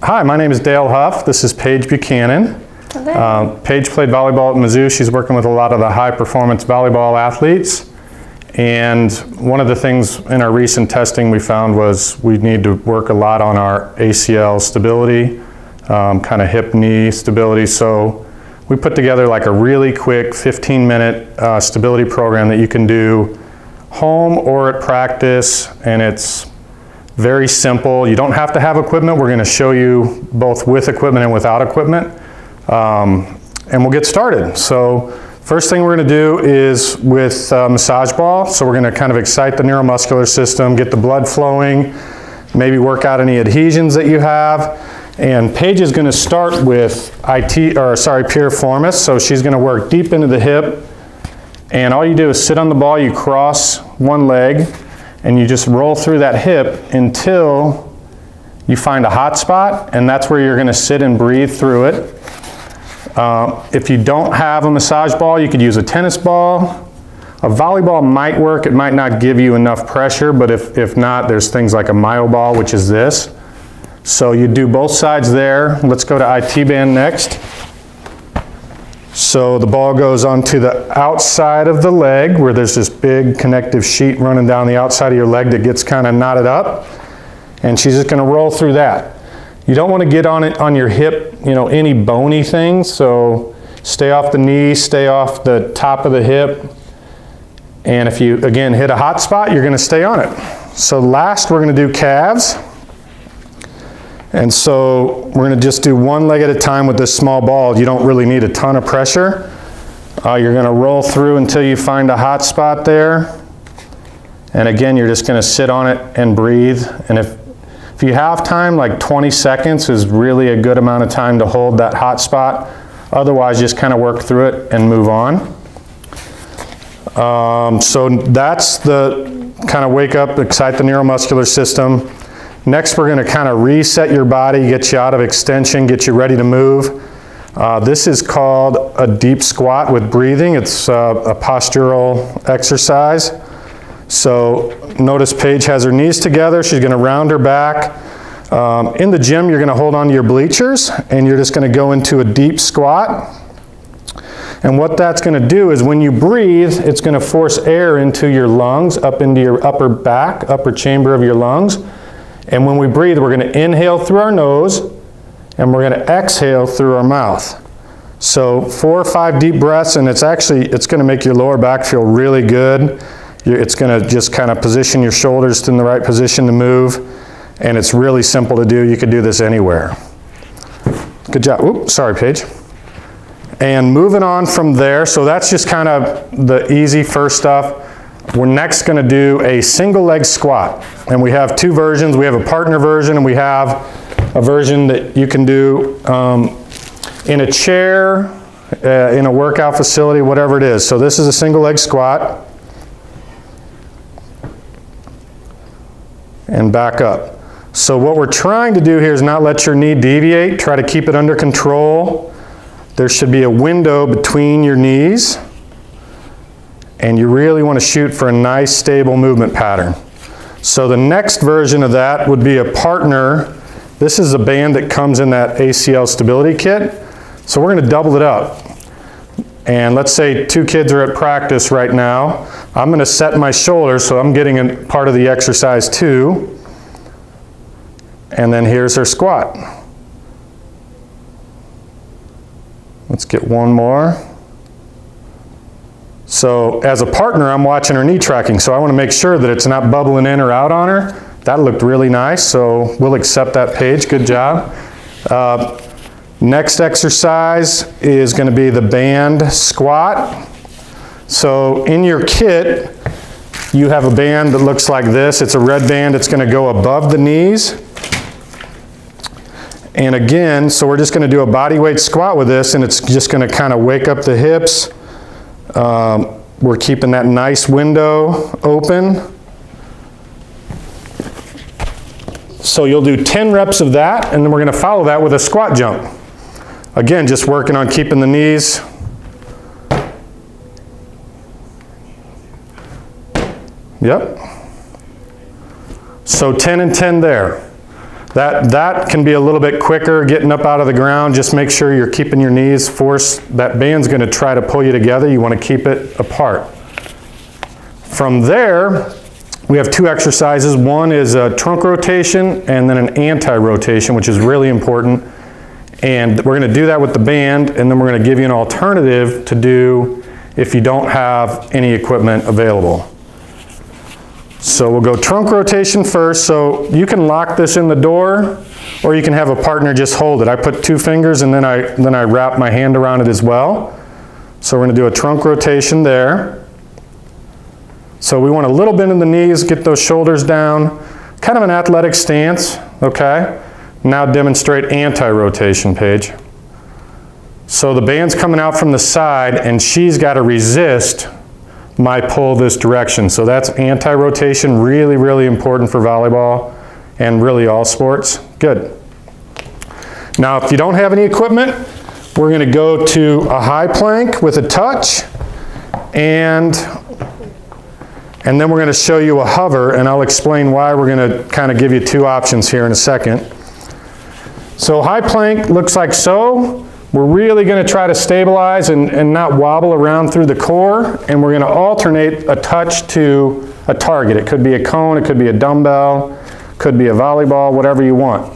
Hi, my name is Dale Huff. This is Paige Buchanan. Paige played volleyball at Mizzou. She's working with a lot of the high-performance volleyball athletes. And one of the things in our recent testing we found was we need to work a lot on our ACL stability, kind of hip knee stability. So we put together like a really quick 15-minute stability program that you can do home or at practice, and it's very simple. You don't have to have equipment. We're going to show you both with equipment and without equipment. And we'll get started. So first thing we're going to do is with massage ball. So we're going to kind of excite the neuromuscular system, get the blood flowing, maybe work out any adhesions that you have. And Paige is going to start with piriformis. So she's going to work deep into the hip. And all you do is sit on the ball, you cross one leg, and you just roll through that hip until you find a hot spot, and that's where you're going to sit and breathe through it. If you don't have a massage ball, you could use a tennis ball. A volleyball might work. It might not give you enough pressure, but if not, there's things like a myo ball, which is this. So you do both sides there. Let's go to IT band next. So the ball goes onto the outside of the leg where there's this big connective sheet running down the outside of your leg that gets kind of knotted up. And she's just going to roll through that. You don't want to get on it on your hip, any bony things. So stay off the knee, stay off the top of the hip. And if you, again, hit a hot spot, you're going to stay on it. So last, we're going to do calves. And so we're going to just do one leg at a time with this small ball. You don't really need a ton of pressure. You're going to roll through until you find a hot spot there. And again, you're just going to sit on it and breathe. And if you have time, like 20 seconds is really a good amount of time to hold that hot spot. Otherwise, just kind of work through it and move on. So that's the kind of wake up, excite the neuromuscular system. Next, we're going to kind of reset your body, get you out of extension, get you ready to move. This is called a deep squat with breathing. It's a postural exercise. So notice Paige has her knees together. She's going to round her back. In the gym, you're going to hold on to your bleachers, and you're just going to go into a deep squat. And what that's going to do is when you breathe, it's going to force air into your lungs, up into your upper back, upper chamber of your lungs. And when we breathe, we're going to inhale through our nose, and we're going to exhale through our mouth. So 4 or 5 deep breaths, and it's going to make your lower back feel really good. It's going to just kind of position your shoulders in the right position to move, and it's really simple to do. You could do this anywhere. Good job. Oops, sorry, Paige. And moving on from there, so that's just kind of the easy first stuff. We're next going to do a single leg squat, and we have 2 versions. We have a partner version, and we have a version that you can do in a chair, in a workout facility, whatever it is. So this is a single leg squat. And back up. So what we're trying to do here is not let your knee deviate. Try to keep it under control. There should be a window between your knees. And you really want to shoot for a nice stable movement pattern. So the next version of that would be a partner. This is a band that comes in that ACL stability kit. So we're going to double it up. And let's say 2 kids are at practice right now. I'm going to set my shoulders so I'm getting a part of the exercise too. And then here's her squat. Let's get one more. So as a partner, I'm watching her knee tracking, so I want to make sure that it's not bubbling in or out on her. That looked really nice, so we'll accept that, Paige. Good job. Next exercise is going to be the band squat. So in your kit, you have a band that looks like this. It's a red band. It's going to go above the knees. And again, so we're just going to do a body weight squat with this, and it's just going to kind of wake up the hips. We're keeping that nice window open. So you'll do 10 reps of that, and then we're going to follow that with a squat jump. Again, just working on keeping the knees. Yep. So 10 and 10 there. That can be a little bit quicker getting up out of the ground. Just make sure you're keeping your knees forced. That band's going to try to pull you together. You want to keep it apart. From there, we have two exercises. One is a trunk rotation and then an anti-rotation, which is really important. And we're going to do that with the band, and then we're going to give you an alternative to do if you don't have any equipment available. So we'll go trunk rotation first. So you can lock this in the door, or you can have a partner just hold it. I put 2 fingers and then I wrap my hand around it as well. So we're going to do a trunk rotation there. So we want a little bend in the knees, get those shoulders down, kind of an athletic stance, okay? Now demonstrate anti-rotation, Paige. So the band's coming out from the side and she's got to resist my pull this direction. So that's anti-rotation, really, really important for volleyball and really all sports. Good. Now, if you don't have any equipment, we're going to go to a high plank with a touch, and then we're going to show you a hover, and I'll explain why. We're going to kind of give you 2 options here in a second. So high plank looks like so. We're really going to try to stabilize and not wobble around through the core, and we're going to alternate a touch to a target. It could be a cone, it could be a dumbbell, could be a volleyball, whatever you want.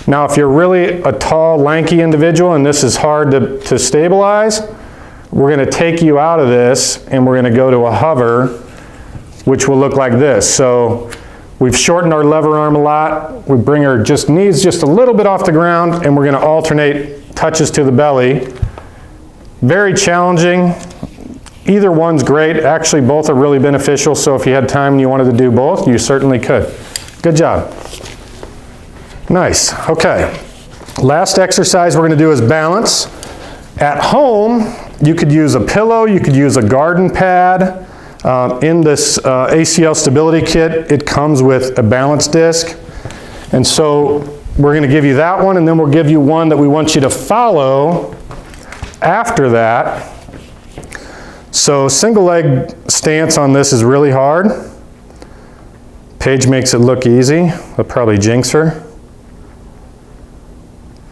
Now, if you're really a tall, lanky individual and this is hard to stabilize, we're going to take you out of this and we're going to go to a hover, which will look like this. So we've shortened our lever arm a lot. We bring our knees just a little bit off the ground, and we're going to alternate touches to the belly. Very challenging. Either one's great. Actually, both are really beneficial, so if you had time and you wanted to do both, you certainly could. Good job. Nice. Okay. Last exercise we're going to do is balance. At home, you could use a pillow, you could use a garden pad. In this ACL stability kit, it comes with a balance disc. And so we're going to give you that one, and then we'll give you one that we want you to follow after that. So single leg stance on this is really hard. Paige makes it look easy. I'll probably jinx her.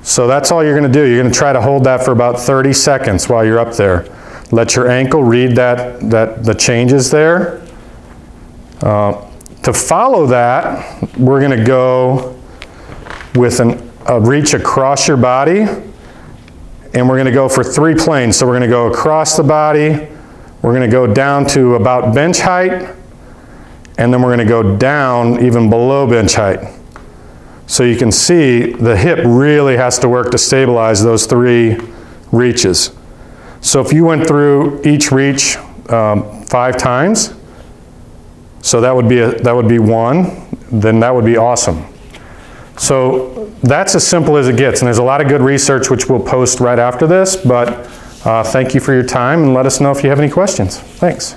So that's all you're going to do. You're going to try to hold that for about 30 seconds while you're up there. Let your ankle read the changes there. To follow that, we're going to go with a reach across your body, and we're going to go for 3 planes. So we're going to go across the body, we're going to go down to about bench height, and then we're going to go down even below bench height. So you can see the hip really has to work to stabilize those 3 reaches. So if you went through each reach 5 times, so that would be 1, then that would be awesome. So that's as simple as it gets, and there's a lot of good research which we'll post right after this, but thank you for your time, and let us know if you have any questions. Thanks.